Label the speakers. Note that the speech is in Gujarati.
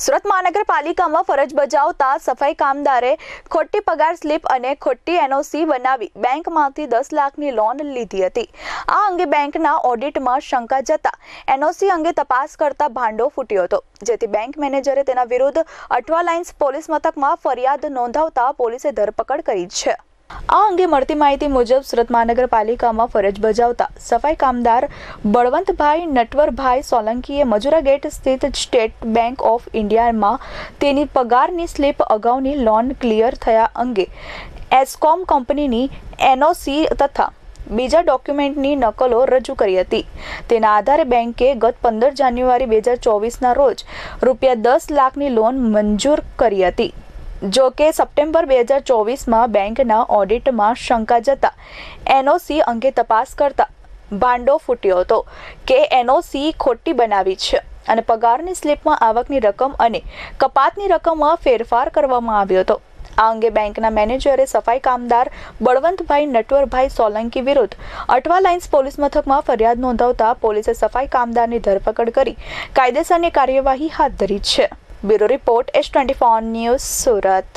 Speaker 1: સુરત મહાનગરપાલિકામાં ફરજ બજાવતા સફાઈ કામદારે ખોટી પગાર સ્લીપ અને ખોટી એનઓસી બનાવી બેંકમાંથી 10 લાખની લોન લીધી હતી। આ અંગે બેંકના ઓડિટમાં શંકા જતા એનઓસી અંગે તપાસ કરતા ભાંડો ફૂટ્યો હતો, જેથી બેંક મેનેજરે તેના વિરુદ્ધ અઠવા લાઇન્સ પોલીસ મથકમાં ફરિયાદ નોંધાવતા પોલીસે ધરપકડ કરી છે। આ અંગે મળતી માહિતી મુજબ સુરત મહાનગરપાલિકામાં ફરજ બજાવતા સફાઈ કામદાર બળવંતભાઈ નટવરભાઈ સોલંકીએ મજૂરા ગેટ સ્થિત સ્ટેટ બેંક ઓફ ઇન્ડિયામાં તેની પગારની સ્લીપ અગાઉની લોન ક્લિયર થયા અંગે એસ્કોમ કંપનીની એનઓસી તથા બીજા ડોક્યુમેન્ટની નકલો રજૂ કરી હતી। તેના આધારે બેંકે ગત 15 જાન્યુઆરી 2024ના રોજ ₹10 લાખની લોન મંજૂર કરી હતી। જો કે સપ્ટેમ્બર 2024માં બેંકના ઓડિટમાં શંકા જતા એનઓસી અંગે તપાસ કરતા ભાંડો ફૂટ્યો હતો કે એનઓસી ખોટી બનાવી છે અને પગારની સ્લીપમાં આવકની રકમ અને કપાતની રકમમાં ફેરફાર કરવામાં આવ્યો હતો। આ અંગે બેંકના મેનેજરે સફાઈ કામદાર બળવંતભાઈ નટવરભાઈ સોલંકી વિરુદ્ધ અઠવા લાઇન્સ પોલીસ મથકમાં ફરિયાદ નોંધાવતા પોલીસે સફાઈ કામદારની ધરપકડ કરી કાયદેસરની કાર્યવાહી હાથ ધરી છે। Bureau report S24 news Surat.